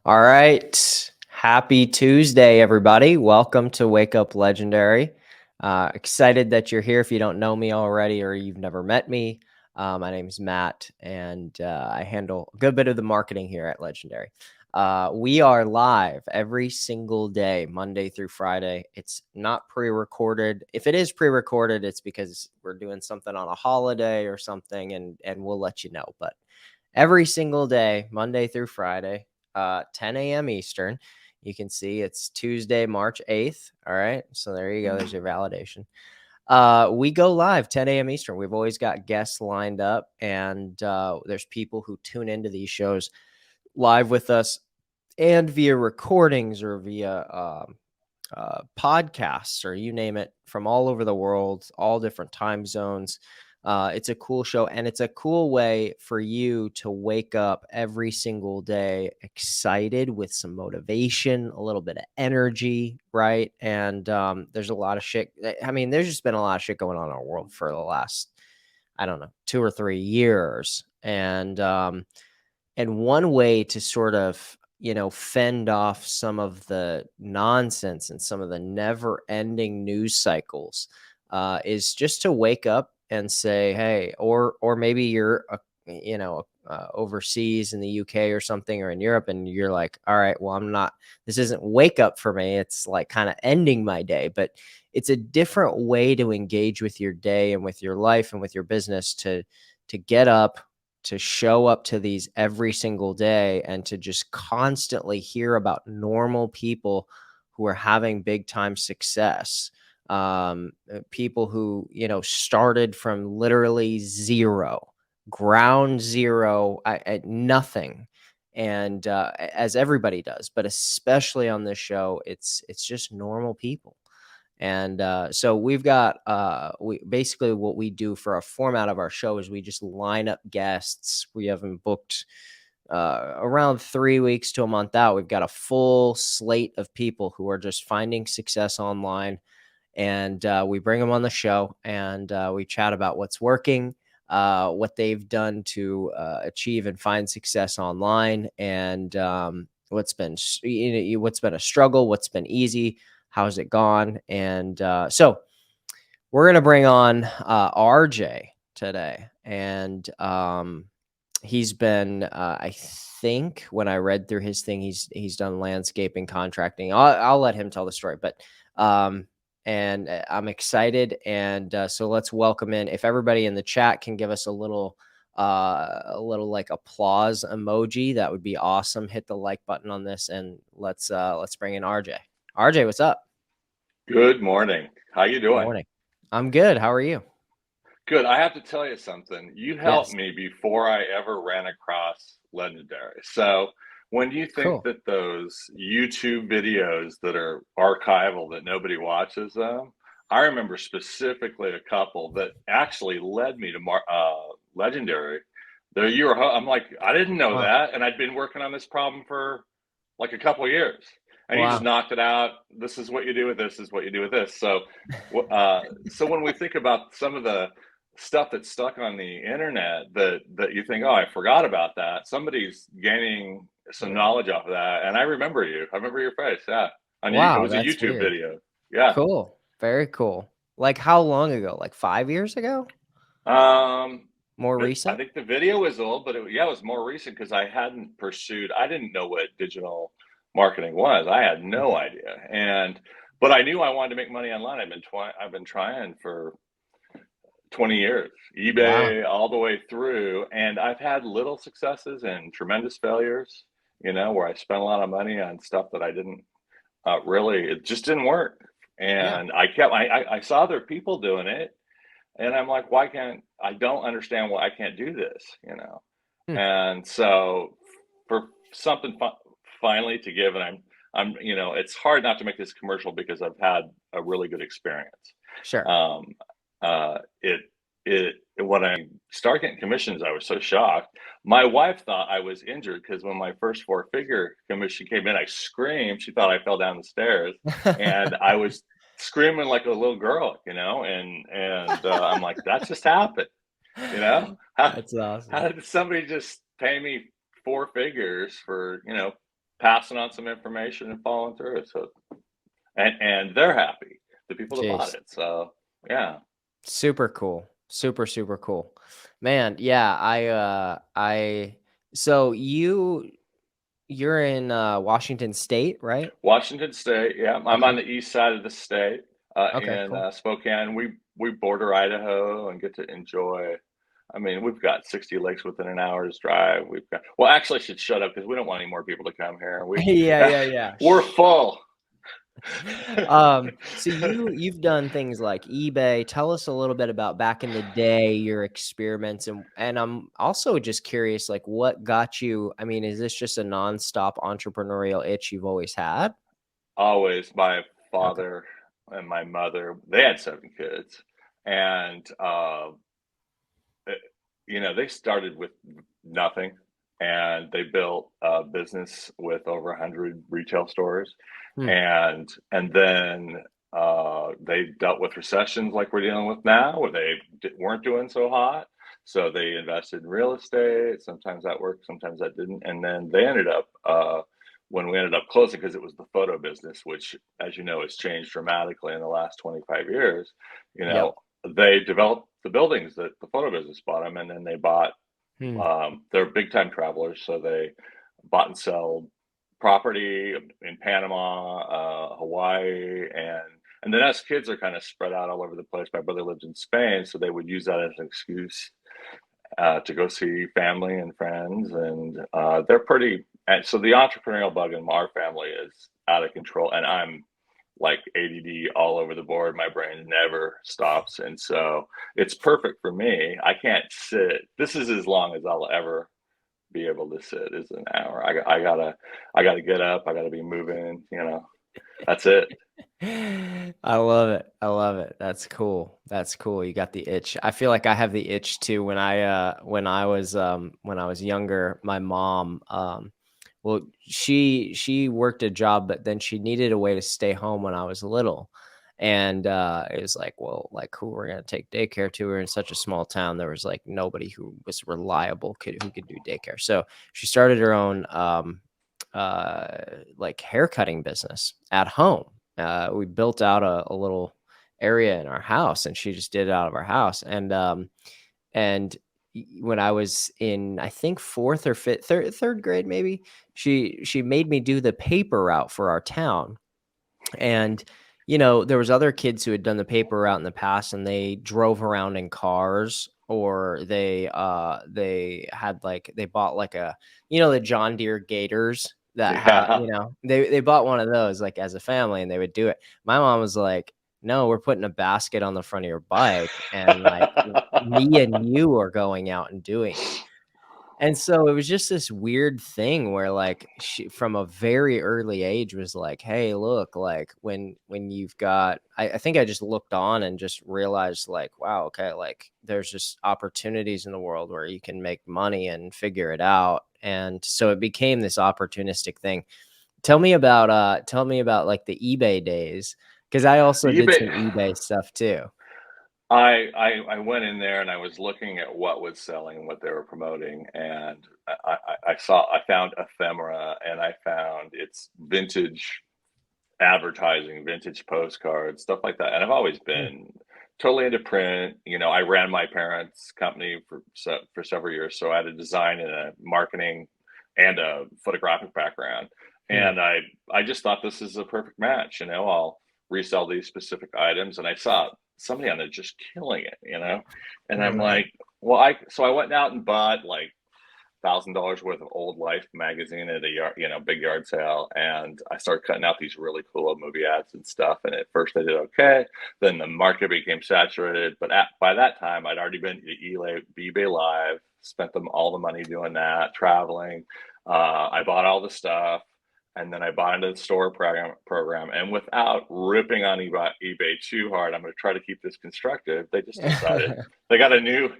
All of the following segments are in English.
All right. Happy Tuesday, everybody. Welcome to Wake Up Legendary. Excited that you're here. If you don't know me already or you've never met me, my name is Matt, and I handle a good bit of the marketing here at Legendary. We are live every single day, Monday through Friday. It's not pre-recorded. If it is pre-recorded, it's because we're doing something on a holiday or something, and we'll let you know. But every single day, Monday through Friday, 10 a.m. Eastern. You can see it's Tuesday, March 8th. All right. So there you go. There's your validation. We go live 10 a.m. Eastern. We've always got guests lined up, and there's people who tune into these shows live with us and via recordings or via podcasts or you name it, from all over the world, all different time zones. It's a cool show, and it's a cool way for you to wake up every single day excited with some motivation, a little bit of energy, right? And there's a lot of shit. I mean, there's just been a lot of shit going on in our world for the last, I don't know, 2 or 3 years. And one way to sort of, fend off some of the nonsense and some of the never ending news cycles is just to wake up and say, hey, or maybe you're, overseas in the UK or something, or in Europe, and you're like, all right, well, this isn't wake up for me. It's like kind of ending my day, but it's a different way to engage with your day and with your life and with your business to get up, to show up to these every single day, and to just constantly hear about normal people who are having big time success. People who, started from literally zero, ground zero, at nothing. And as everybody does, but especially on this show, it's just normal people. And so we've got we basically, what we do for a format of our show is we just line up guests. We have them booked around 3 weeks to a month out. We've got a full slate of people who are just finding success online, and we bring them on the show, and we chat about what's working, what they've done to achieve and find success online, and what's been a struggle, what's been easy, how's it gone. And so we're gonna bring on RJ today, and he's been I think when I read through his thing, he's done landscaping, contracting. I'll let him tell the story, but and I'm excited. And so let's welcome in. If everybody in the chat can give us a little like applause emoji, that would be awesome. Hit the like button on this, and let's bring in RJ. RJ, what's up? Good morning. How you Good doing? morning. I'm good. How are you? Good. I have to tell you something. You helped Yes. me before I ever ran across Legendary. So when you think Cool. that those YouTube videos that are archival that nobody watches them, I remember specifically a couple that actually led me to Legendary. There you were. I'm like, I didn't know Wow. that, and I'd been working on this problem for like a couple of years, and you just Wow. knocked it out. This is what you do with this. Is what you do with this. So when we think about some of the stuff that's stuck on the internet that you think, oh, I forgot about that. Somebody's gaining some knowledge off of that, and I remember you. I remember your face. Yeah, on you. It Wow, was a that's YouTube weird. video. Yeah. Cool. Very cool. Like how long ago? Like 5 years ago? Um, More I recent? think the video was old, but it was more recent because I hadn't pursued. I didn't know what digital marketing was. I had no Mhm. idea, but I knew I wanted to make money online. I've been trying for 20 years, Wow. eBay all the way through, and I've had little successes and tremendous failures. Where I spent a lot of money on stuff that I didn't really. It just didn't work, Yeah. and I saw other people doing it, and I'm like, why can't I don't understand why I can't do this. Hmm. And so for something finally to give, and I'm it's hard not to make this commercial because I've had a really good experience. Sure. Um, it when I started getting commissions, I was so shocked. My wife thought I was injured because when my first four-figure commission came in, I screamed. She thought I fell down the stairs, and I was screaming like a little girl, and I'm like, that just happened, you know. How That's awesome. how did somebody just pay me four figures for passing on some information and following through. So, and they're happy, the people that bought Jeez. it. So, yeah. Super cool. Super, super cool. Man, yeah, so you're in, Washington State, right? Washington State, yeah. I'm on Okay. the east side of the state, Okay, in cool. Spokane. We border Idaho and get to enjoy. I mean, we've got 60 lakes within an hour's drive. We've got. Well, actually, I should shut up because we don't want any more people to come here. Yeah, yeah, yeah. We're Shh. full. So you've done things like eBay. Tell us a little bit about back in the day, your experiments, and I'm also just curious, like what got you? I mean, is this just a nonstop entrepreneurial itch you've always had? Always, my Okay. father and my mother. They had 7 kids, and it- they started with nothing, and they built a business with over 100 retail stores, Hmm. and then they dealt with recessions like we're dealing with now, where they weren't doing so hot. So they invested in real estate. Sometimes that worked, sometimes that didn't, and then they ended up. When we ended up closing, because it was the photo business, which, as you know, has changed dramatically in the last 25 years. You know, Yep. they developed the buildings that the photo business bought them, and then they bought. Hmm. They're big time travelers, so they bought and sell property in Panama, Hawaii, and then us kids are kind of spread out all over the place. My brother lived in Spain, so they would use that as an excuse to go see family and friends, and they're pretty. And so the entrepreneurial bug in our family is out of control, and I'm like ADD all over the board. My brain never stops. And so it's perfect for me. I can't sit. This is as long as I'll ever be able to sit is an hour. I gotta get up. I gotta be moving, that's it. I love it. I love it. That's cool. That's cool. You got the itch. I feel like I have the itch too. When I was younger, my mom, well, she worked a job, but then she needed a way to stay home when I was little. And it was like, well, like who we're gonna take daycare to? We're in such a small town. There was like nobody who was reliable who could do daycare. So she started her own like haircutting business at home. We built out a little area in our house, and she just did it out of our house. And when I was in, I think fourth or fifth, third grade, maybe she made me do the paper route for our town. And there was other kids who had done the paper route in the past, and they drove around in cars, or they had like they bought like the John Deere Gators that had, Yeah. they bought one of those like as a family, and they would do it. My mom was like, no, we're putting a basket on the front of your bike, and like me and you are going out and doing it. And so it was just this weird thing where like she from a very early age was like, hey, look, like when you've got I think I just looked on and just realized like, wow, okay, like there's just opportunities in the world where you can make money and figure it out. And so it became this opportunistic thing. Tell me about like the eBay days, because I also The did eBay. some eBay stuff too. I went in there and I was looking at what was selling and what they were promoting, and I found ephemera, and I found its vintage advertising, vintage postcards, stuff like that. And I've always Hmm. been totally into print. I ran my parents' company for several years, so I had a design and a marketing and a photographic background. Hmm. And I just thought this is a perfect match. I'll resell these specific items, and I saw somebody on there just killing it. And I'm Mhm. like, well, I went out and bought like $1,000 worth of Old Life magazine at a yard, big yard sale, and I started cutting out these really cool movie ads and stuff. And at first, I did okay. Then the market became saturated, but by that time, I'd already been to eBay Live, spent all the money doing that, traveling. I bought all the stuff, and then I bought into the store program. And without ripping on eBay too hard, I'm going to try to keep this constructive. They just decided they got a new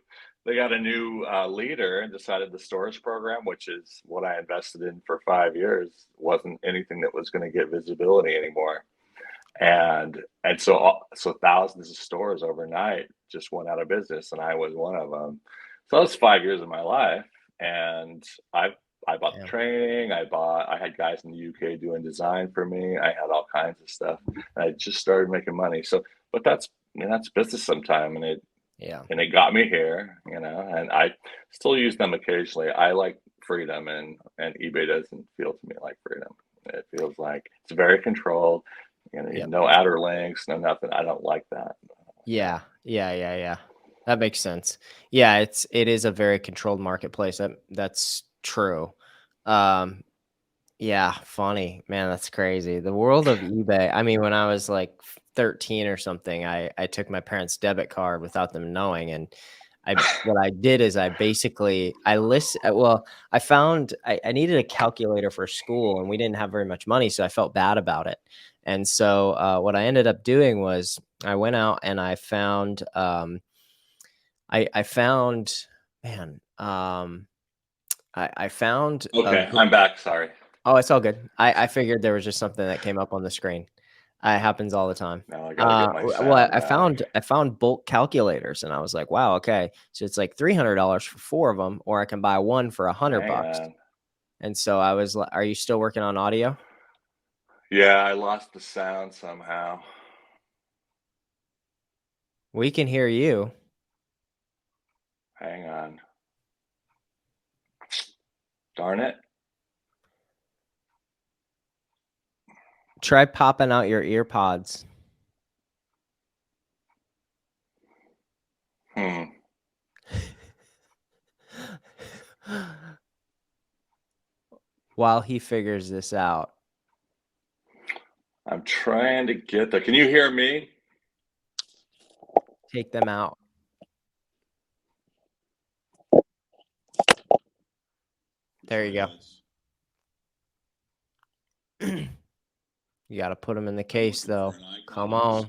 leader and decided the storage program, which is what I invested in for 5 years, wasn't anything that was going to get visibility anymore. And so thousands of stores overnight just went out of business, and I was one of them. So that's 5 years of my life, and I've I bought the Yeah. training. I had guys in the UK doing design for me. I had all kinds of stuff. And I just started making money. So, but that's, that's business sometime. Yeah. And it got me here, and I still use them occasionally. I like freedom, and eBay doesn't feel to me like freedom. It feels like it's very controlled, Yep. no outer links, no nothing. I don't like that. Yeah. Yeah. Yeah. Yeah. That makes sense. Yeah. It is a very controlled marketplace. That's true. Um, Yeah, funny. Man, that's crazy. The world of eBay. I mean, when I was like 13 or something, I took my parents' debit card without them knowing, and what I did is I basically I found I needed a calculator for school, and we didn't have very much money, so I felt bad about it. And so what I ended up doing was I went out and I found man I found a Okay, I'm back. Sorry. Oh, it's all good. I figured there was just something that came up on the screen. It happens all the time. Now I got to get my Well, sound I back. found bulk calculators, and I was like, "Wow, okay, so it's like $300 for 4 of them, or I can buy one for Hang $100." on. And so I was like, "Are you still working on audio?" Yeah, I lost the sound somehow. We can hear you. Hang on. Darn it. Try popping out your ear pods Hmm. while he figures this out. I'm trying to get there. Can you hear me? Take them out. There you go. You gotta put them in the case, though. Come on.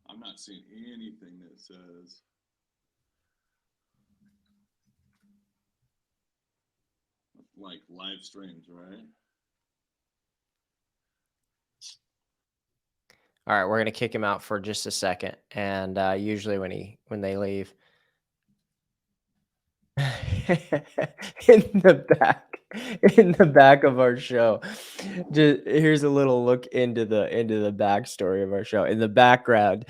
I'm not seeing anything that says like live streams, right? All right, we're gonna kick him out for just a second, and usually when they leave, in the back of our show, just here's a little look into the backstory of our show. In the background,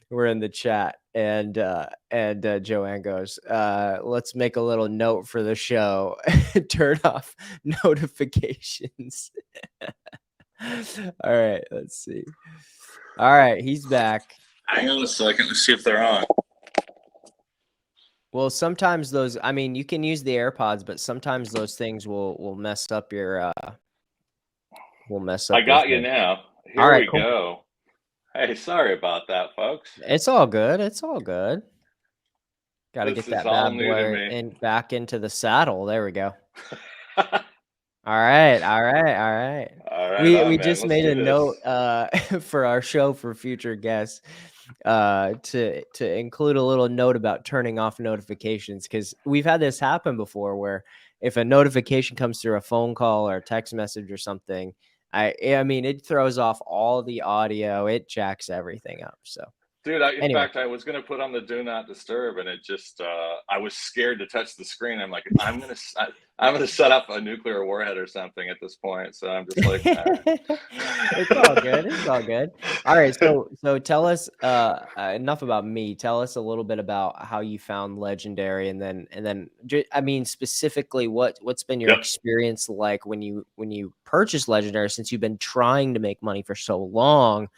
we're in the chat, and Joanne goes, "Let's make a little note for the show: turn off notifications." All right, let's see. All right, he's back. Hang on a second. Let's see if they're on. Well, sometimes those I mean, you can use the AirPods, but sometimes those things will mess up I your got you thing. now. All Here right, we cool. go. Hey, sorry about that, folks. It's all good. It's all good. Gotta This get is that all bad new to boy me. back into the saddle. There we go. All right, all right, all right. Right We on, man. just Let's made do a this. note for our show for future guests to include a little note about turning off notifications, because we've had this happen before where if a notification comes through a phone call or a text message or something, I mean it throws off all the audio, it jacks everything up. So Dude, in anyway. fact, I was going to put on the do not disturb, and it just, I was scared to touch the screen. I'm like, I'm going to set up a nuclear warhead or something at this point. So I'm just like, all It's all good. It's all right. good. All right. So tell us enough about me. Tell us a little bit about how you found Legendary, and then I mean specifically what's been your Yep. experience like when you purchased Legendary, since you've been trying to make money for so long.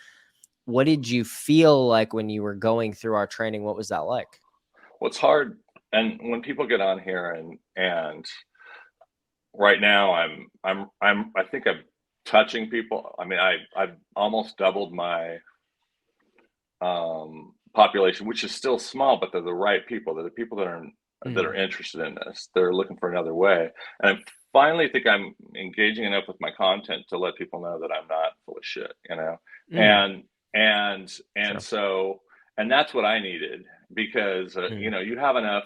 What did you feel like when you were going through our training? What was that like? Well, it's hard. And when people get on here and right now I think I'm touching people. I mean, I've almost doubled my population, which is still small, but they're the right people. They're the people that are Mm, interested in this. They're looking for another way, and I finally think I'm engaging enough with my content to let people know that I'm not full of shit, mm, and and sure. so and that's what I needed because Mm, you have enough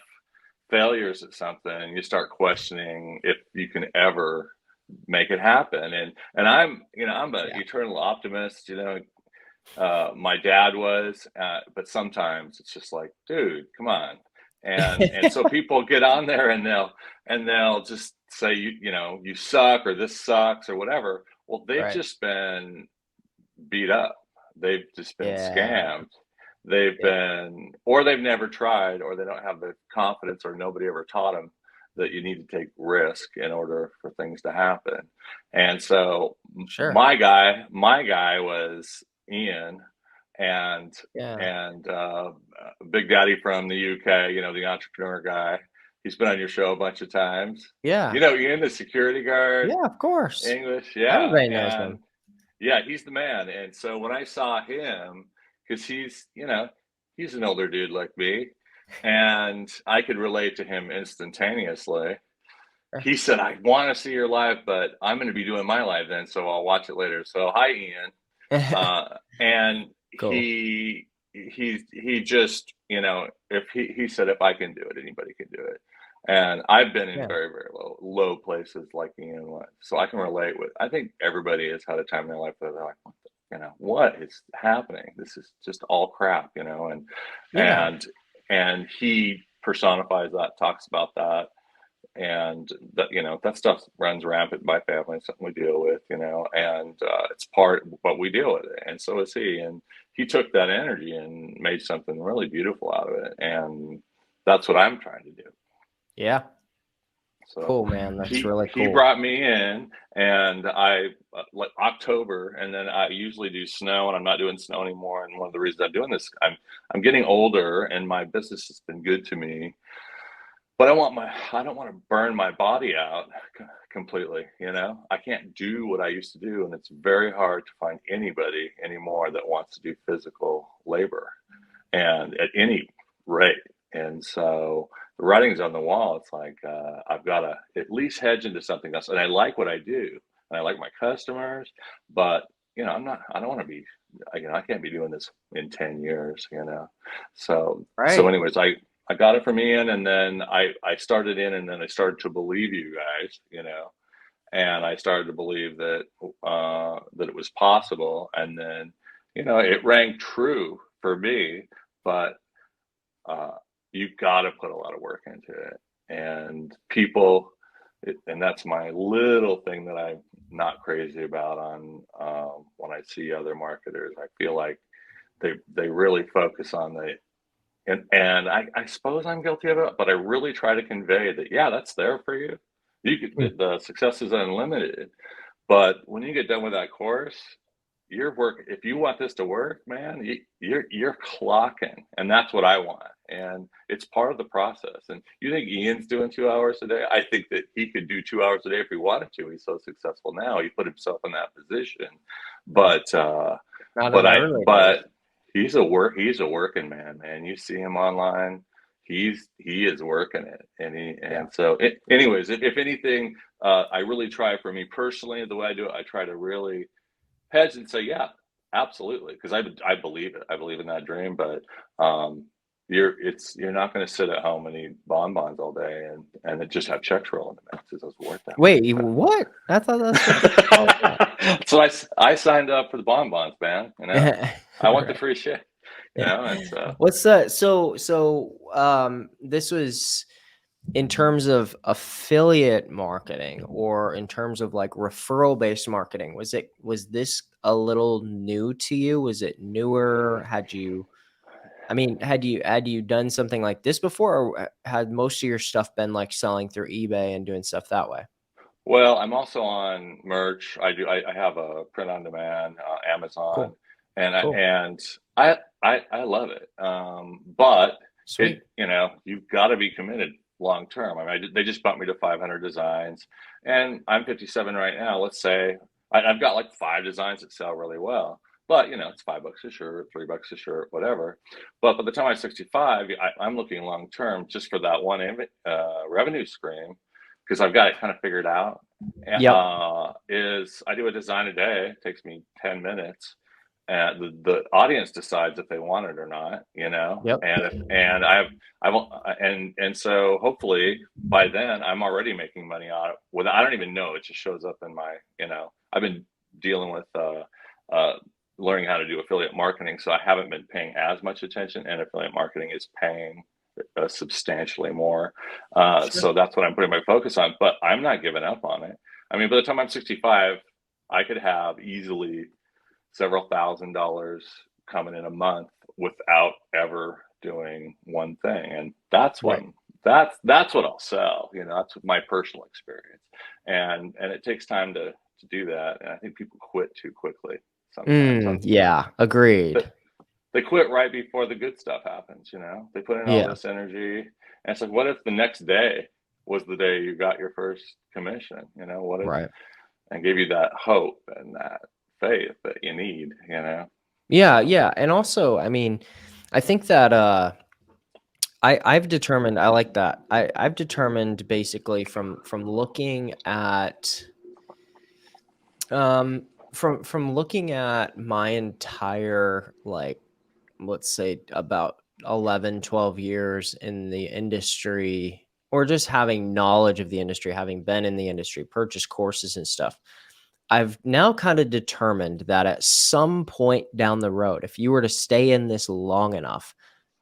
failures at something, and you start questioning if you can ever make it happen. And I'm an yeah. eternal optimist. My dad was, but sometimes it's just like, dude, come on. And so people get on there and they'll just say, you suck, or this sucks, or whatever. Well, they've Right. just been beat up. They've just been Yeah. scammed. They've Yeah. been, or they've never tried, or they don't have the confidence, or nobody ever taught them that you need to take risk in order for things to happen. And so Sure. my guy was Ian, and Yeah. and Big Daddy from the UK, the entrepreneur guy. He's been on your show a bunch of times. Yeah. Ian, the security guard, Yeah, of course. English, yeah, Everybody knows and him. yeah, he's the man. And so when I saw him, because he's an older dude like me, and I could relate to him instantaneously. He said, "I want to see your live, but I'm going to be doing my live then, so I'll watch it later." So hi, Ian. And Cool. he just, if he said, if I can do it, anybody can do it. And I've been in Yeah. very, very low places like Ian was, so I can relate with. I think everybody has had a time in their life where they're like, what is happening? This is just all crap, and Yeah. and and he personifies that, talks about that, and that stuff runs rampant in my family, something we deal with, and it's part, but we deal with it, and so is he. And he took that energy and made something really beautiful out of it, and that's what I'm trying to do. Yeah. So Cool, man. That's he really he cool. brought me in, and I like October, and then I usually do snow, and I'm not doing snow anymore. And one of the reasons I'm doing this, I'm getting older, and my business has been good to me, but I don't want to burn my body out completely. I can't do what I used to do, and it's very hard to find anybody anymore that wants to do physical labor, and at any rate. And so the writing's on the wall. It's like, I've got to at least hedge into something else. And I like what I do, and I like my customers, but I don't want to be, I can't be doing this in 10 years, So Right. anyways, I got it from Ian, and then I started in, and then I started to believe you guys, and I started to believe that it was possible. And then, it rang true for me, but uh, you got to put a lot of work into it. And and that's my little thing that I'm not crazy about on when I see other marketers. I feel like they really focus on and I suppose I'm guilty of it, but I really try to convey that, yeah, that's there for you. The success is unlimited, but when you get done with that course, your work, if you want this to work, man, you're clocking, and that's what I want. And it's part of the process. And you think Ian's doing 2 hours a day? I think that he could do 2 hours a day if he wanted to. He's so successful now. He put himself in that position. But Not in but the I early days. but he's a working man. You see him online. He is working it, Yeah. and so anyways, if anything, I really try, for me personally, the way I do it, I try to really hedge and say, yeah, absolutely, because I believe it. I believe in that dream, but um, you're not going to sit at home and eat bonbons all day and just have checks rolling in the mail. It doesn't work that Wait, way. what? I thought that's what it's all about. So I signed up for the bonbons, man. I want the Right. free shit. Yeah. And so What's this was in terms of affiliate marketing or in terms of like referral based marketing. Was this a little new to you? Was it newer? Had you done something like this before, or had most of your stuff been like selling through eBay and doing stuff that way? Well, I'm also on merch. I have a print on demand, Amazon, Cool. and Cool. I love it. But Sweet. you've got to be committed long term. I mean, they just bumped me to 500 designs, and I'm 57 right now. Let's say I've got like 5 designs that sell really well, but it's $5 a shirt, $3 a shirt, whatever. But by the time I'm 65, I'm looking long term just for that one revenue stream, because I've got it kind of figured out. Yep. Is I do a design a day. It takes me 10 minutes, and the audience decides if they want it or not. Yep. And I've and so hopefully by then I'm already making money on it. I don't even know. It just shows up in my. I've been dealing with uh, learning how to do affiliate marketing, so I haven't been paying as much attention. And affiliate marketing is paying substantially more. Sure. So that's what I'm putting my focus on, but I'm not giving up on it. I mean, by the time I'm 65, I could have easily several $1,000s coming in a month without ever doing one thing. And that's Right. when that's what I'll sell. That's my personal experience. And it takes time to do that. And I think people quit too quickly sometimes. Yeah, agreed. But they quit right before the good stuff happens. They put in all Yeah, this energy. And it's like, what if the next day was the day you got your first commission? What if, right. and give you that hope and that faith that you need. Yeah, yeah, and also, I mean, I think that, I've determined I like that. I've determined basically from looking at, from looking at my entire, like, let's say about 11, 12 years in the industry, or just having knowledge of the industry, having been in the industry, purchased courses and stuff. I've now kind of determined that at some point down the road, if you were to stay in this long enough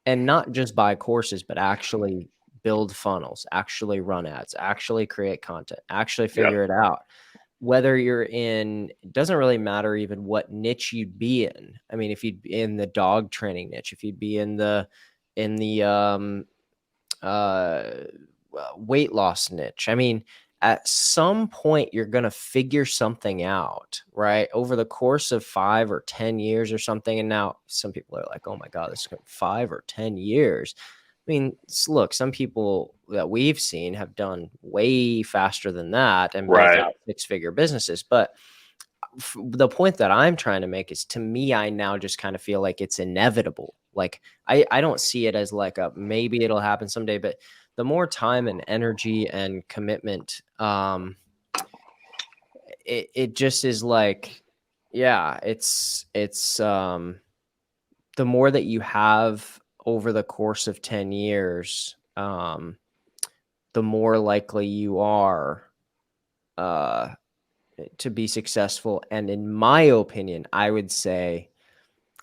and not just buy courses, but actually build funnels, actually run ads, actually create content, actually Yep. figure it out, whether you're in, it doesn't really matter even what niche you'd be in. I mean, if you'd be in the dog training niche, if you'd be in the uh, weight loss niche. I mean, at some point, you're going to figure something out, right? Over the course of 5 or 10 years or something. And now some people are like, oh my God, this is 5 or 10 years. I mean, look, some people that we've seen have done way faster than that and built Right. out 6-figure businesses. But the point that I'm trying to make is, to me, I now just kind of feel like it's inevitable. Like I don't see it as like a maybe it'll happen someday, but the more time and energy and commitment, it just is like, yeah, it's the more that you have over the course of 10 years, the more likely you are, uh, to be successful. And in my opinion, I would say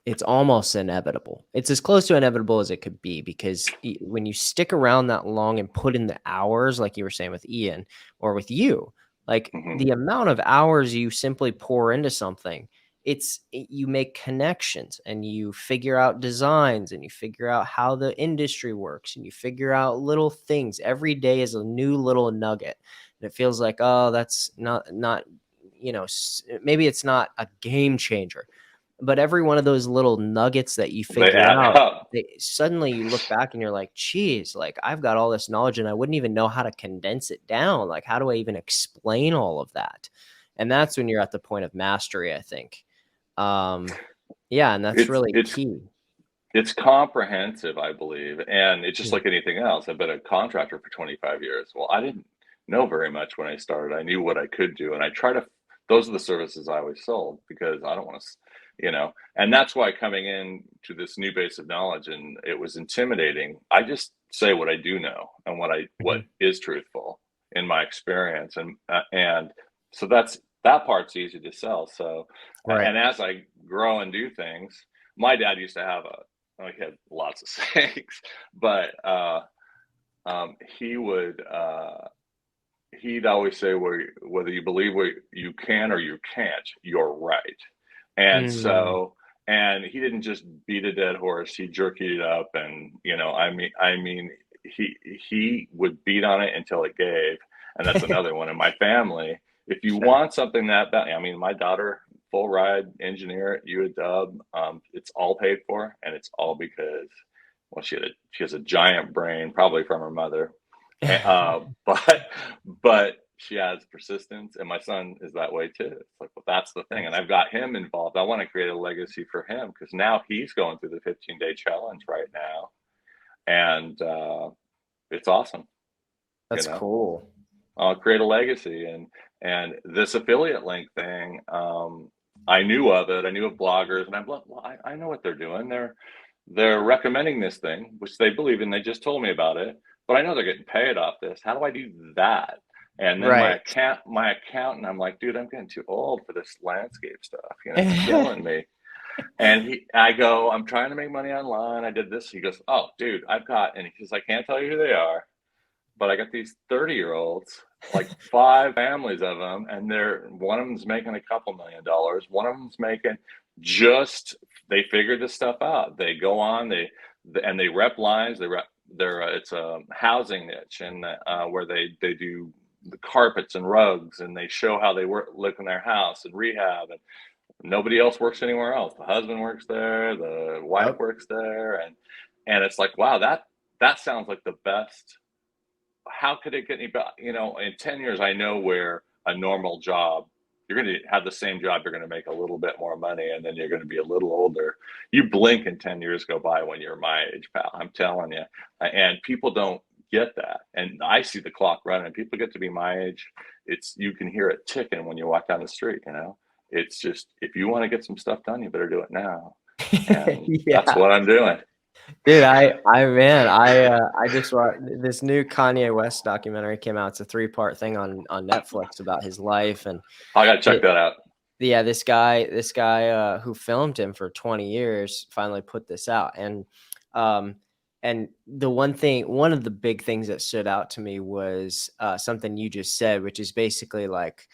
it's almost inevitable. It's as close to inevitable as it could be, because when you stick around that long and put in the hours, like you were saying with Ian or with you, like Hmm. the amount of hours you simply pour into something, you make connections and you figure out designs and you figure out how the industry works and you figure out little things. Every day is a new little nugget. And it feels like, oh, that's not, maybe it's not a game changer, but every one of those little nuggets that you They figure add out, up. suddenly you look back and you're like, geez, like I've got all this knowledge and I wouldn't even know how to condense it down. Like, how do I even explain all of that? And that's when you're at the point of mastery, I think. Um, yeah, and that's It's really it's key. it's comprehensive, I believe, and it's just Mm. like anything else. I've been a contractor for 25 years. Well, I didn't know very much when I started. I knew what I could do, and I try to. Those are the services I always sold because I don't want to. And that's why coming in to this new base of knowledge, and it was intimidating. I just say what I do know and what Mhm. is truthful in my experience, and so that part's easy to sell. So, Right. and as I grow and do things, my dad used to have he had lots of sayings, but he would he'd always say, whether you believe what you can or you can't, you're right. And Mm. so, and he didn't just beat a dead horse; he jerkied it up, and I mean, he would beat on it until it gave. And that's another one in my family. If you want something that bad, I mean, my daughter, full ride engineer at UW, it's all paid for, and it's all because, well, she has a giant brain, probably from her mother, but she has persistence, and my son is that way too. It's like, well, that's the thing, and That's I've got him involved. I want to create a legacy for him because now he's going through the 15-day challenge right now, and it's awesome. You that's know, cool. I'll create a legacy, and this affiliate link thing. I knew of it. I knew of bloggers, and I'm like, well, I know what they're doing. They're recommending this thing, which they believe in. They just told me about it, but I know they're getting paid off this. How do I do that? And then Right. my accountant, I'm like, dude, I'm getting too old for this landscape stuff. It's killing me. And I go, I'm trying to make money online. I did this. He goes, oh, dude, I've got, and he says, I can't tell you who they are, but I got these 30-year-olds, like 5 families of them, and one of them's making a couple $1 million. One of them's making just, they figured this stuff out. They go on, they rep lines, it's a housing niche, and where they do the carpets and rugs, and they show how they live in their house and rehab, and nobody else works anywhere else. The husband works there, the wife Yep. works there, and it's like, wow, that sounds like the best. How could it get any better? In 10 years, I know where a normal job, you're going to have the same job, you're going to make a little bit more money, and then you're going to be a little older. You blink and 10 years go by when you're my age, pal. I'm telling you. And people don't get that. And I see the clock running. People get to be my age. You can hear it ticking when you walk down the street. It's just, if you want to get some stuff done, you better do it now. And that's Yeah. what I'm doing. Dude, man, I just watched this new Kanye West documentary came out. It's a 3-part thing on Netflix about his life, and I got to check it, that out. yeah, this guy who filmed him for 20 years finally put this out, um, and one of the big things that stood out to me was something you just said, which is basically like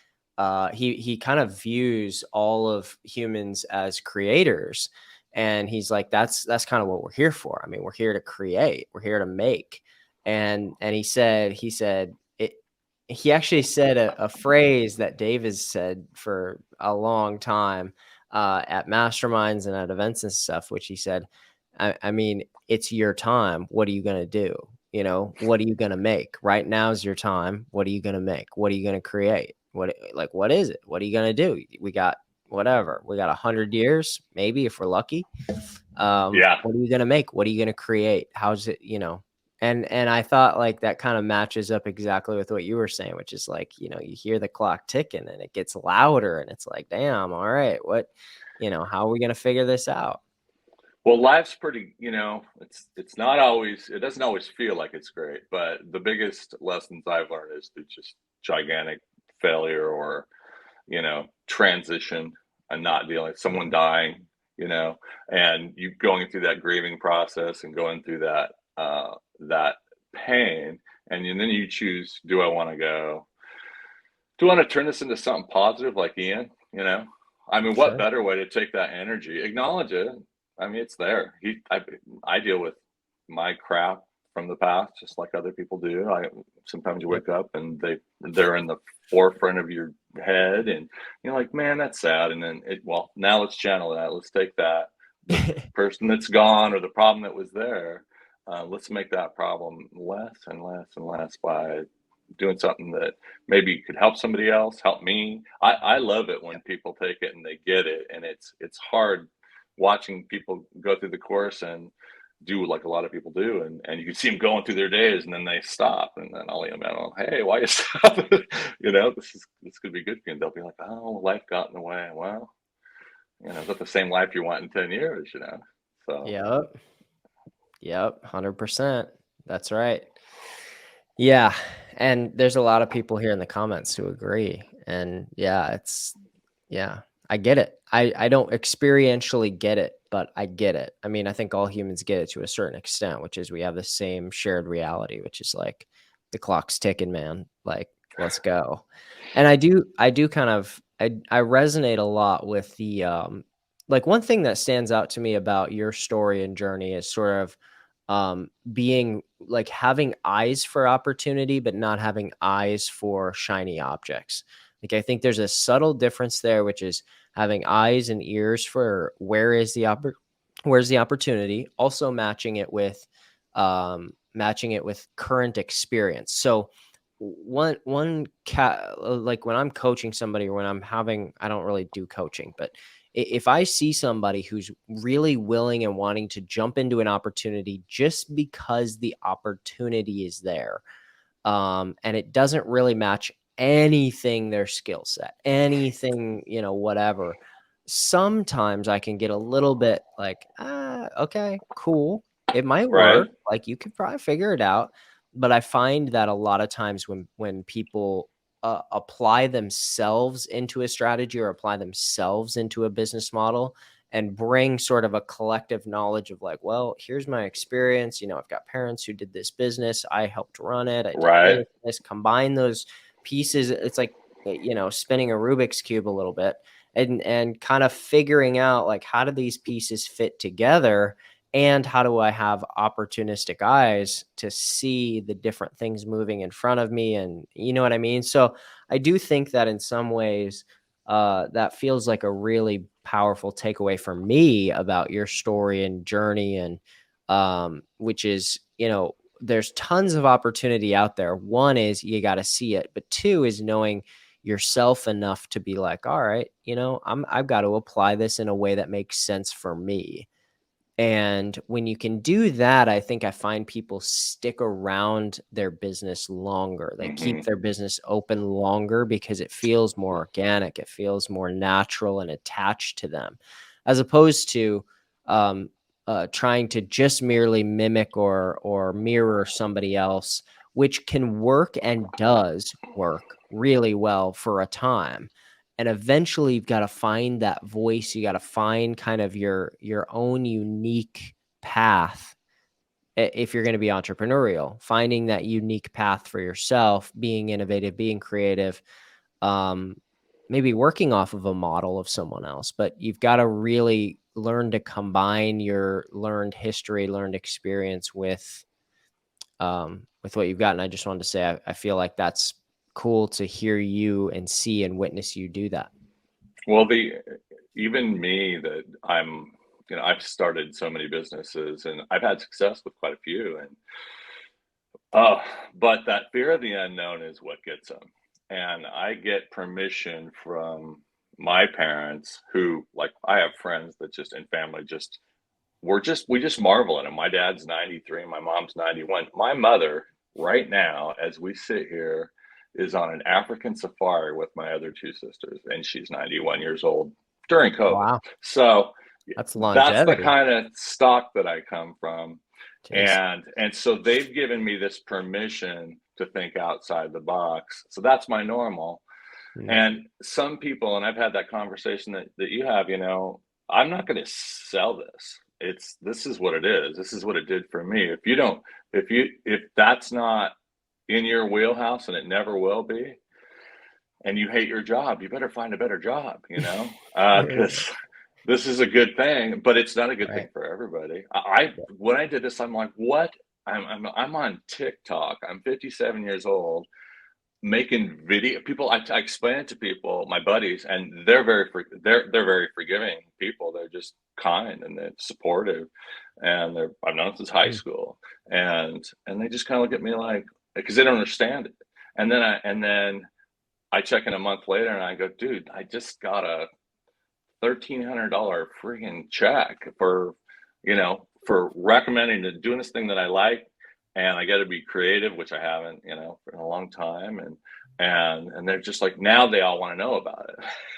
he kind of views all of humans as creators, and he's like, that's kind of what we're here for. I mean, we're here to create, we're here to make, and he said it. He actually said a phrase that Dave has said for a long time at masterminds and at events and stuff, which he said, I mean, it's your time. What are you going to do? What are you going to make? Right now is your time. What are you going to make? What are you going to create? What is it? What are you going to do? We got whatever. We got 100 years, maybe, if we're lucky. Yeah. What are you going to make? What are you going to create? How's it, and I thought like that kind of matches up exactly with what you were saying, which is like, you hear the clock ticking and it gets louder and it's like, damn, all right, how are we going to figure this out? Well, life's pretty, it's not always, it doesn't always feel like it's great, but the biggest lessons I've learned is through just gigantic failure or, transition, and not dealing with someone dying, you know, and you going through that grieving process and going through that pain. And then you choose, do I want to go? Do I want to turn this into something positive like Ian? I mean, what Sure. better way to take that energy, acknowledge it? I mean, it's there. I deal with my crap from the past, just like other people do. Sometimes you Yep. wake up and they're in the forefront of your head, and you're like, man, that's sad. And then well, now let's channel that. Let's take the person that's gone or the problem that was there. Let's make that problem less and less and less by doing something that maybe could help somebody else, help me. I love it when people take it and they get it, and it's hard watching people go through the course and do like a lot of people do, and you can see them going through their days, and then they stop, and then I'll email them, hey, why you stop? This could be good for you, and they'll be like, oh, life got in the way. Well, is that the same life you want in 10 years? So Yep. Yep. 100%. That's right. Yeah. And there's a lot of people here in the comments who agree. And yeah, I get it. I don't experientially get it, but I get it. I mean, I think all humans get it to a certain extent, which is we have the same shared reality, which is like the clock's ticking, man. Like, let's go. And I do kind of, I resonate a lot with like one thing that stands out to me about your story and journey is sort of, being like having eyes for opportunity, but not having eyes for shiny objects. Like, I think there's a subtle difference there, which is having eyes and ears for where's the opportunity, also matching it with current experience. So one cat, like when I'm coaching somebody or when I don't really do coaching, but if I see somebody who's really willing and wanting to jump into an opportunity just because the opportunity is there, and it doesn't really match anything their skill set, anything, whatever. Sometimes I can get a little bit like, okay, cool. It might right. work. Like you could probably figure it out. But I find that a lot of times when people apply themselves into a strategy or apply themselves into a business model and bring sort of a collective knowledge of like, well, here's my experience. I've got parents who did this business. I helped run it. I did Right. this, combine those pieces. It's like, spinning a Rubik's Cube a little bit, and kind of figuring out like, how do these pieces fit together? And how do I have opportunistic eyes to see the different things moving in front of me? And you know what I mean? So I do think that in some ways, that feels like a really powerful takeaway for me about your story and journey. And which is, there's tons of opportunity out there. One is you got to see it, but two is knowing yourself enough to be like, all right, I've got to apply this in a way that makes sense for me. And when you can do that, I think I find people stick around their business longer. They keep Mm-hmm. their business open longer because it feels more organic. It feels more natural and attached to them, as opposed to trying to just merely mimic or mirror somebody else, which can work and does work really well for a time. And eventually you've got to find that voice. You got to find kind of your own unique path. If you're going to be entrepreneurial, finding that unique path for yourself, being innovative, being creative, maybe working off of a model of someone else, but you've got to really learn to combine your learned history, learned experience with what you've got. And I just wanted to say, I feel like that's cool to hear you and see and witness you do that. Well, even me, that I've started so many businesses and I've had success with quite a few, and but that fear of the unknown is what gets them. And I get permission from my parents, who, like, I have friends that just in family just we just marvel at them. My dad's 93, my mom's 91. My mother, right now, as we sit here, is on an African safari with my other two sisters, and she's 91 years old during COVID. Wow. So That's that's the longevity. kind of stock that I come from. Jeez. And so they've given me this permission to think outside the box. So that's my normal. Mm. And some people, and I've had that conversation that you have, I'm not going to sell this. This is what it is. This is what it did for me. If that's not in your wheelhouse, and it never will be, and you hate your job, you better find a better job, because this is a good thing, but it's not a good thing Right. for everybody. When I did this, I'm like, what? I'm on TikTok. I'm 57 years old, making video. I explain it to people, my buddies, and they're very forgiving people. They're just kind and they're supportive, and I've known since high Mm. school, and they just kind of look at me like, because they don't understand it. And then I check in a month later and I go, dude, I just got a $1,300 freaking check for recommending to doing this thing that I like, and I got to be creative, which I haven't, for a long time, and they're just like, now they all want to know about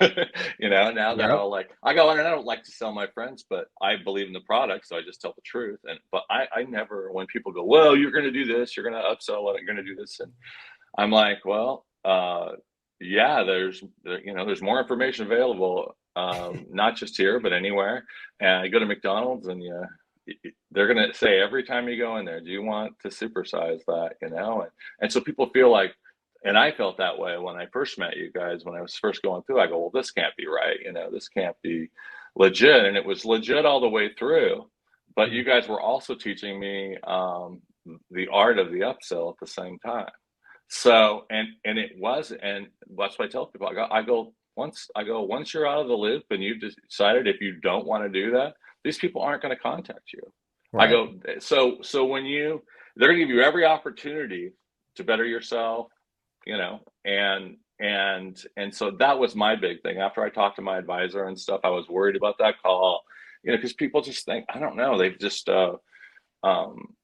it. Now they're Yep. all like, I go, and I don't like to sell my friends, but I believe in the product, so I just tell the truth. But I never, when people go, well, you're going to do this, you're going to upsell it, you're going to do this, and I'm like, well, yeah, there's more information available, not just here, but anywhere. And I go to McDonald's, and they're going to say every time you go in there, do you want to supersize that? And so people feel like, and I felt that way when I first met you guys, when I was first going through. I go, well, this can't be right. This can't be legit. And it was legit all the way through. But Mm. you guys were also teaching me the art of the upsell at the same time. So, and it was, and that's what I tell people. Once you're out of the loop and you've decided if you don't want to do that, these people aren't going to contact you. I Right. go, so they're going to give you every opportunity to better yourself, and so that was my big thing. After I talked to my advisor and stuff, I was worried about that call, because people just think, I don't know, they've just, um,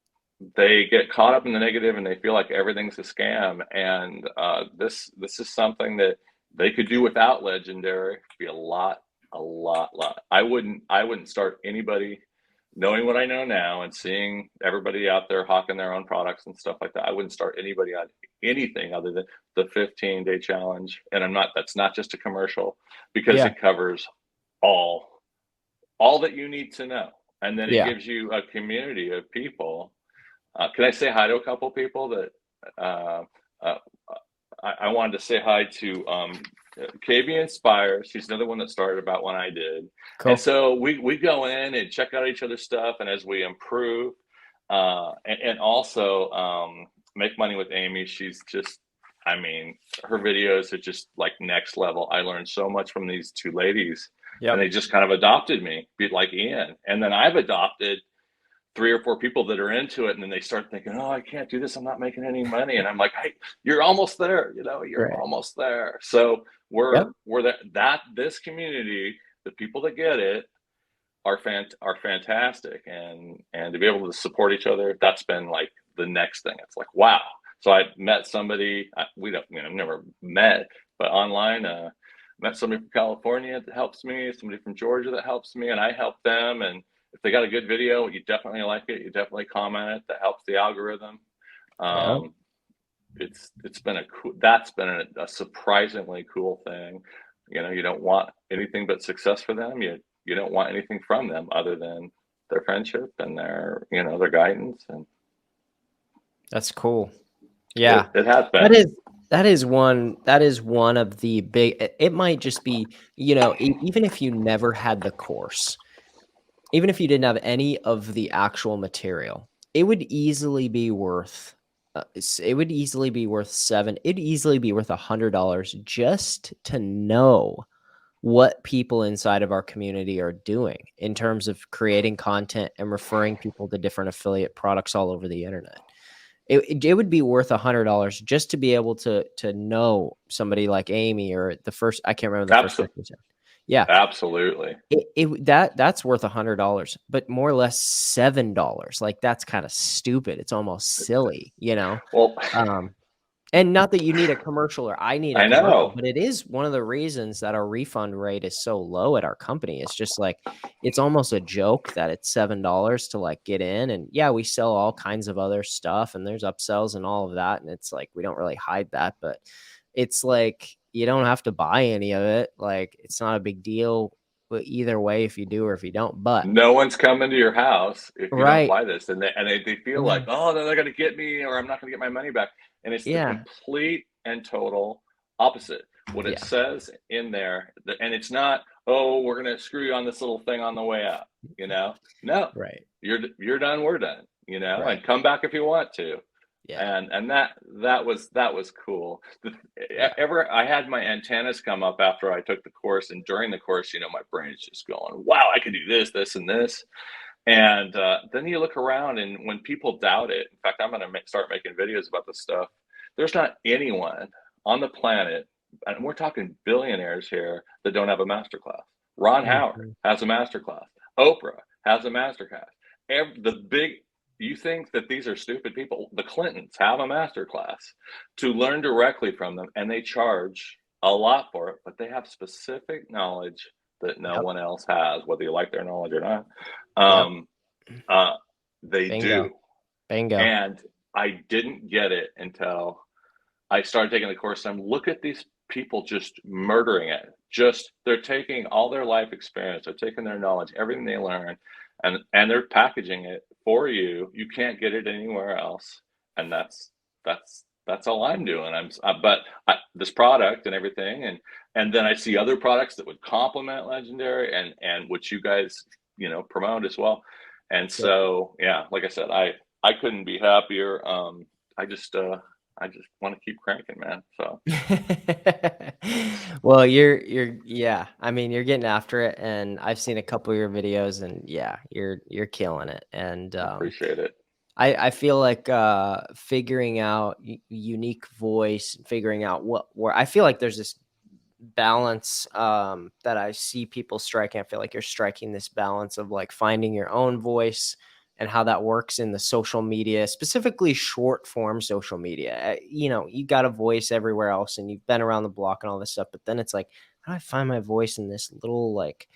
they get caught up in the negative and they feel like everything's a scam. And this is something that they could do without Legendary. It'd be a lot. I wouldn't start anybody, knowing what I know now and seeing everybody out there hawking their own products and stuff like that. I wouldn't start anybody on anything other than the 15-day challenge. And that's not just a commercial, because Yeah. it covers all all that you need to know. And then it Yeah. gives you a community of people. Can I say hi to a couple people that uh, uh, I wanted to say hi to KB Inspire. She's another one that started about when I did. And Cool. so we go in and check out each other's stuff. And as we improve, and also make money with Amy, she's just, I mean, her videos are just like next level. I learned so much from these two ladies, and Yep. they just kind of adopted me, be like Ian. And then I've adopted three or four people that are into it, and then they start thinking, oh, I can't do this, I'm not making any money. And I'm like, hey, you're almost there, you're Right. almost there. So Yep. we're that this community, the people that get it are fantastic, and to be able to support each other, that's been like the next thing. It's like, wow. So I met somebody, we don't, never met, but online, met somebody from California that helps me, somebody from Georgia that helps me, and I help them. And if they got a good video, you definitely like it. You definitely comment it. That helps the algorithm. Yep. Um, it's been that's been a surprisingly cool thing. You don't want anything but success for them. You don't want anything from them other than their friendship and their guidance. And That's cool. it, Yeah. it has That been. is that is one of the big, it might just be, even if you never had the course, even if you didn't have any of the actual material, it would easily be worth it would easily be worth it'd easily be worth $100 just to know what people inside of our community are doing in terms of creating content and referring people to different affiliate products all over the internet. It would be worth $100 just to be able to know somebody like Amy, or the first, I can't remember the first person Absolutely. you said. Yeah. Absolutely. That's worth $100, but more or less $7. Like, that's kind of stupid. It's almost silly, Well, Um, and not that you need a commercial or I need a I commercial, know. but it is one of the reasons that our refund rate is so low at our company. It's just like, it's almost a joke that it's $7 to like get in. And yeah, we sell all kinds of other stuff and there's upsells and all of that. And it's like, we don't really hide that, but it's like, you don't have to buy any of it. Like, it's not a big deal, but either way, if you do or if you don't, but No one's coming to your house if you don't right. buy this, and they feel like, Mhm. oh, they're going to get me, or I'm not going to get my money back. And it's the Yeah. complete and total opposite. What it Yeah. says in there, and it's not, oh, we're going to screw you on this little thing on the way out. No, Right. you're done, we're done. Right. And come back if you want to. Yeah. And that was cool. Yeah. Ever I had my antennas come up after I took the course, and during the course, my brain's just going, wow, I could do this, this, and this. And then you look around, and when people doubt it, in fact, I'm going to start making videos about this stuff. There's not anyone on the planet, and we're talking billionaires here, that don't have a masterclass. Ron Howard Mhm. has a masterclass. Oprah has a masterclass. The big, you think that these are stupid people? The Clintons have a masterclass to learn directly from them, and they charge a lot for it, but they have specific knowledge that no Yep. one else has, whether you like their knowledge or not. Yep. Um, uh, they Bingo. do. Bingo. And I didn't get it until I started taking the course. And look at these people just murdering it. Just, they're taking all their life experience, they're taking their knowledge, everything they learn, and they're packaging it for you. You can't get it anywhere else. And that's all I'm doing. But this product and everything, and then I see other products that would complement Legendary, and which you guys promote as well. And Yep. so, yeah, like I said, I couldn't be happier. I just want to keep cranking, man. So Well, yeah. I mean, you're getting after it, and I've seen a couple of your videos, and yeah, you're killing it. And I appreciate it. I feel like figuring out unique voice, figuring out where I feel like there's this balance that I see people striking. I feel like you're striking this balance of like finding your own voice and how that works in the social media, specifically short form social media. You got a voice everywhere else and you've been around the block and all this stuff, but then it's like, how do I find my voice in this little like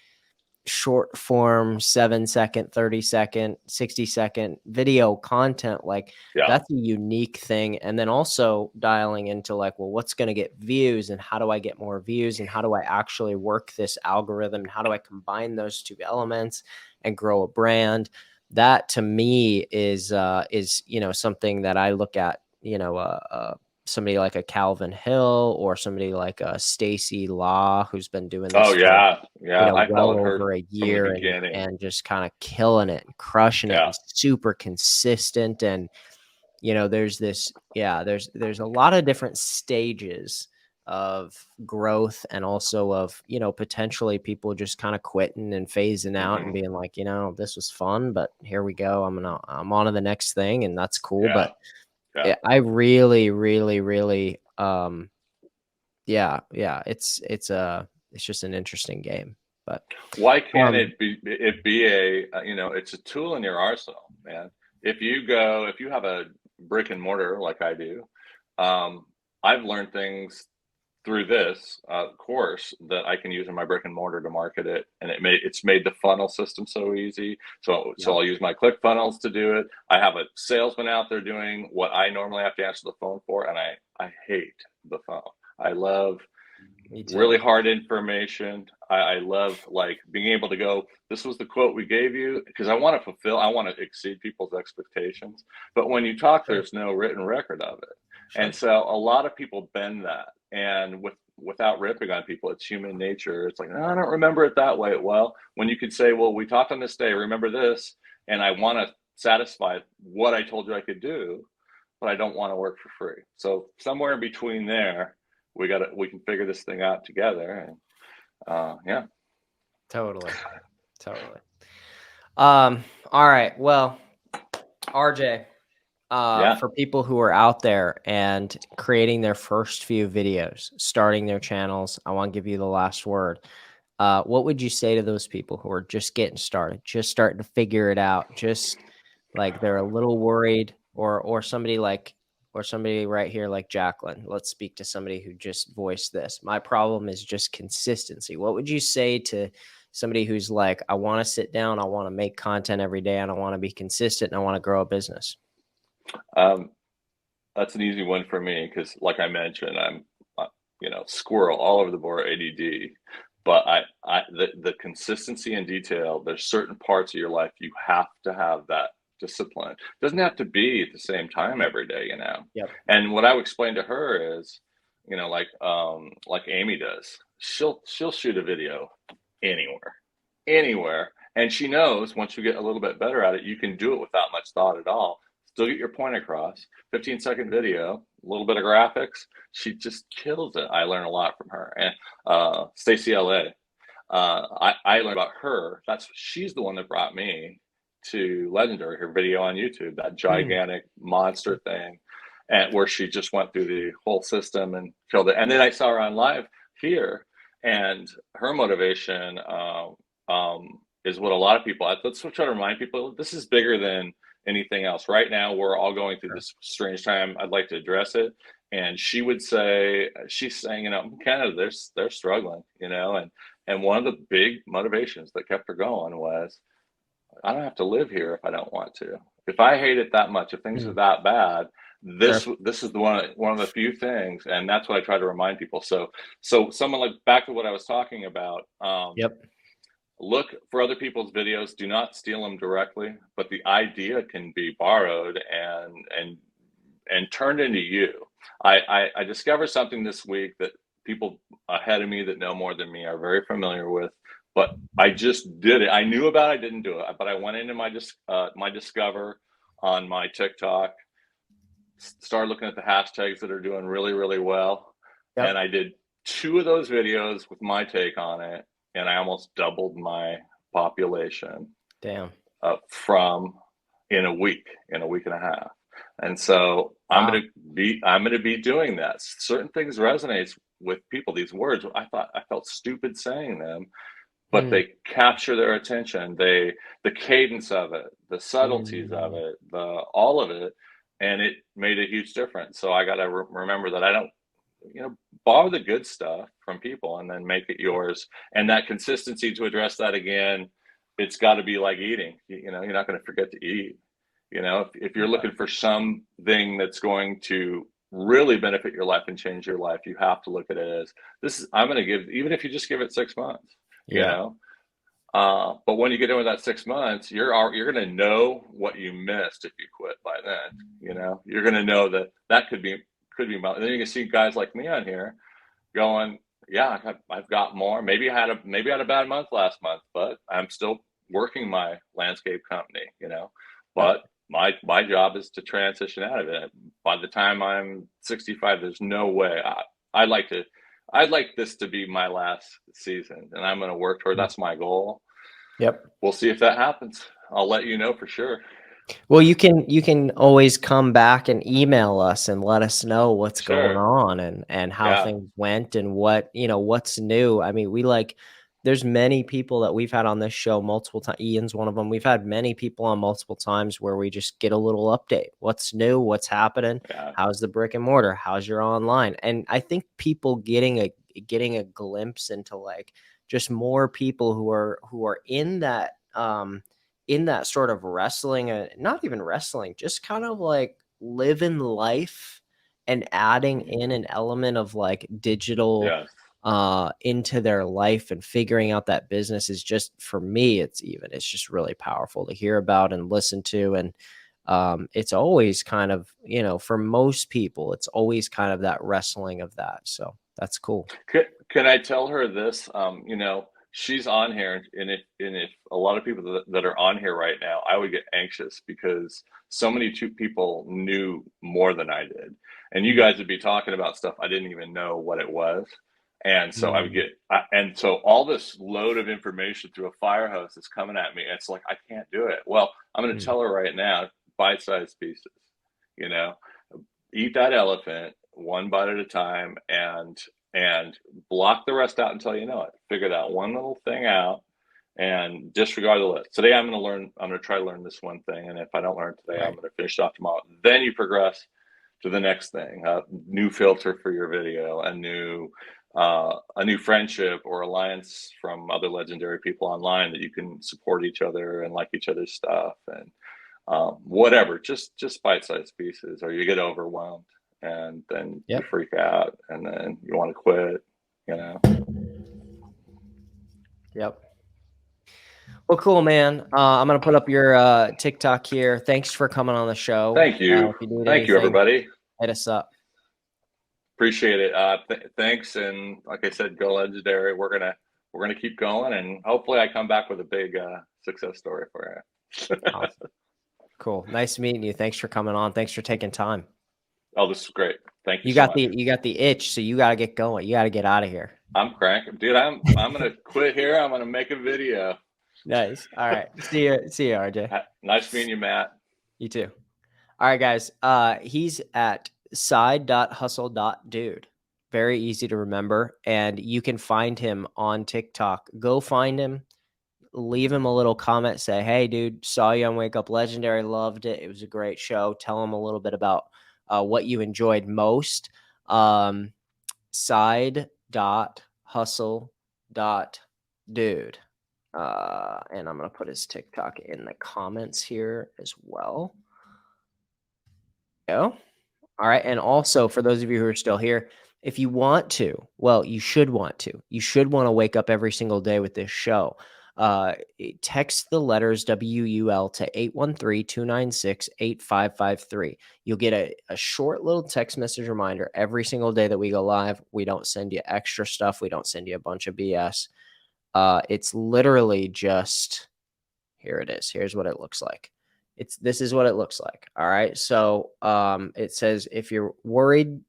short form 7-second, 30-second, 60-second video content, like Yeah. that's a unique thing. And then also dialing into like, well, what's going to get views and how do I get more views and how do I actually work this algorithm and how do I combine those two elements and grow a brand? That to me is something that I look at, somebody like a Calvin Hill or somebody like a Stacy Law, who's been doing Oh this for, yeah. Yeah. I well followed her over a from the year beginning. and just kind of killing it and crushing it Yeah. and super consistent. And, there's this, there's a lot of different stages of growth and also of, potentially people just kind of quitting and phasing out and Hmm. being like, this was fun, but here we go. I'm on to the next thing and that's cool. Yeah. But Yeah. I really, really, really, it's just an interesting game. But Why can't um, it be it's a tool in your arsenal, man. If you have a brick and mortar like I do, um, I've learned things through this course that I can use in my brick and mortar to market it, and it's made the funnel system so easy. So yep, I'll use my ClickFunnels to do it. I have a salesman out there doing what I normally have to answer the phone for, and I hate the phone. I love me too. really hard information. I love like being able to go, this was the quote we gave you, because I want to exceed people's expectations. But when you talk, Sure, there's no written record of it. And sure. so a lot of people bend that. And without ripping on people, it's human nature. It's like, no, I don't remember it that way. Well, when you could say, well, we talked on this day, remember this, and I want to satisfy what I told you I could do, but I don't want to work for free. So somewhere in between there, we can figure this thing out together. And yeah. Totally. Totally. All right. Well, RJ, Yeah. for people who are out there and creating their first few videos, starting their channels, I want to give you the last word. What would you say to those people who are just getting started, just starting to figure it out, just like they're a little worried, or somebody right here like Jacqueline? Let's speak to somebody who just voiced this. My problem is just consistency. What would you say to somebody who's like, I want to sit down, I want to make content every day, and I want to be consistent, and I want to grow a business? Um, that's an easy one for me because, like I mentioned, I'm, squirrel all over the board, ADD. But the consistency and detail. There's certain parts of your life you have to have that discipline. It doesn't have to be at the same time every day, you know. Yep. And what I would explain to her is, like Amy does. She'll shoot a video anywhere, anywhere. And she knows once you get a little bit better at it, you can do it without much thought at all. Still get your point across. 15-second video, a little bit of graphics. She just kills it. I learn a lot from her. And Stacey LA, I learned about her. She's the one that brought me to Legendary, her video on YouTube, that Mm, gigantic monster thing, and where she just went through the whole system and killed it. And then I saw her on live here, and her motivation is what a lot of people. Let's try to remind people this is bigger than anything else. Right now, we're all going through sure. this strange time. I'd like to address it. And she would say, she's saying, Canada, they're struggling, and one of the big motivations that kept her going was, I don't have to live here if I don't want to. If I hate it that much, if things are Mm, that bad, sure. this is the one of the few things, and that's what I try to remind people. So someone like back to what I was talking about. Yep. Look for other people's videos. Do not steal them directly, but the idea can be borrowed and turned into you. I discovered something this week that people ahead of me that know more than me are very familiar with, but I just did it. I knew about it, I didn't do it, but I went into my Discover on my TikTok, started looking at the hashtags that are doing really, really well, and Yep. I did two of those videos with my take on it, and I almost doubled my population Damn. from in a week and a half. And so Wow. I'm gonna be doing that. Certain things resonates with people. These words, I felt stupid saying them, but Mm, they capture their attention. The cadence of it, the subtleties of mm, it, the all of it, and it made a huge difference. So I got to remember that borrow the good stuff from people and then make it yours. And that consistency, to address that again, it's got to be like eating. You're not going to forget to eat. If you're looking for something that's going to really benefit your life and change your life, you have to look at it as I'm going to give, even if you just give it 6 months, Yeah. But when you get in with that 6 months, you're going to know what you missed if you quit by then. You're going to know that could be. And then you can see guys like me on here going, yeah, I've got more. Maybe I had a bad month last month, but I'm still working my landscape company. But my job is to transition out of it. By the time I'm 65, there's no way I'd like this to be my last season, and I'm going to work toward. That's my goal. Yep. We'll see if that happens. I'll let you know for sure. Well, you can always come back and email us and let us know what's going on and how things went and what's new. I mean, there's many people that we've had on this show multiple times. Ian's one of them. We've had many people on multiple times where we just get a little update. What's new? What's happening? How's the brick and mortar? How's your online? And I think people getting a glimpse into just more people who are in that sort of wrestling, not even wrestling, just kind of living life and adding in an element of digital into their life and figuring out that business is just, for me, it's just really powerful to hear about and listen to. And it's always kind of, for most people, it's always kind of that wrestling of that. So that's cool. Can I tell her this? She's on here, and if a lot of people that are on here right now, I would get anxious because so many people knew more than I did, and you guys would be talking about stuff I didn't even know what it was, and so I would get, and so all this load of information through a fire hose is coming at me. It's like I can't do it. Well, I'm going to tell her right now, bite-sized pieces. Eat that elephant one bite at a time, and block the rest out until you know it. Figure that one little thing out and disregard the list. Today I'm going to try to learn this one thing. And if I don't learn today, I'm going to finish it off tomorrow. Then you progress to the next thing, a new filter for your video, a new friendship or alliance from other legendary people online that you can support each other and like each other's stuff, and whatever, just bite-sized pieces, or you get overwhelmed and then you freak out and then you want to quit, Yep. Well, cool, man. I'm going to put up your TikTok here. Thanks for coming on the show. Thank you. Thank you, everybody. Hit us up. Appreciate it. Thanks. And like I said, go legendary. We're gonna keep going, and hopefully I come back with a big success story for you. Awesome. Cool. Nice meeting you. Thanks for coming on. Thanks for taking time. Oh, this is great. Thank you. You got the itch, so you got to get going. You got to get out of here. I'm cranking, dude. I'm gonna quit here. I'm gonna make a video. Nice. All right. See you, RJ. Nice meeting you, Matt. You too. All right, guys. He's at side.hustle.dude. Very easy to remember, and you can find him on TikTok. Go find him. Leave him a little comment. Say, hey, dude, saw you on Wake Up Legendary. Loved it. It was a great show. Tell him a little bit about what you enjoyed most. Side.hustle.dude. And I'm going to put his TikTok in the comments here as well. All right. And also, for those of you who are still here, if you want to, well, you should want to wake up every single day with this show. Text the letters WUL to 813-296-8553. You'll get a short little text message reminder every single day that we go live. We don't send you extra stuff. We don't send you a bunch of BS. It's literally just, here it is. Here's what it looks like. This is what it looks like. All right. So it says, if you're worried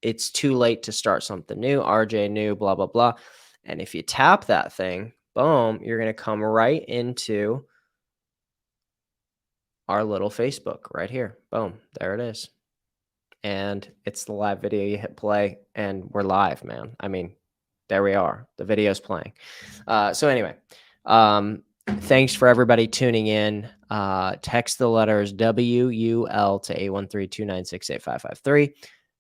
it's too late to start something new, RJ new, blah, blah, blah. And if you tap that thing, boom, you're going to come right into our little Facebook right here. Boom. There it is. And it's the live video. You hit play and we're live, man. I mean, there we are. The video's playing. So anyway, thanks for everybody tuning in. Text the letters WUL to 813-296-8553.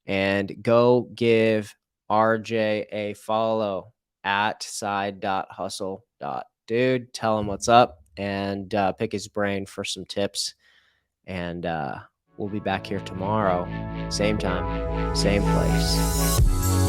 And go give RJ a follow at side.hustle.dude. Tell him what's up and pick his brain for some tips. And we'll be back here tomorrow, same time, same place.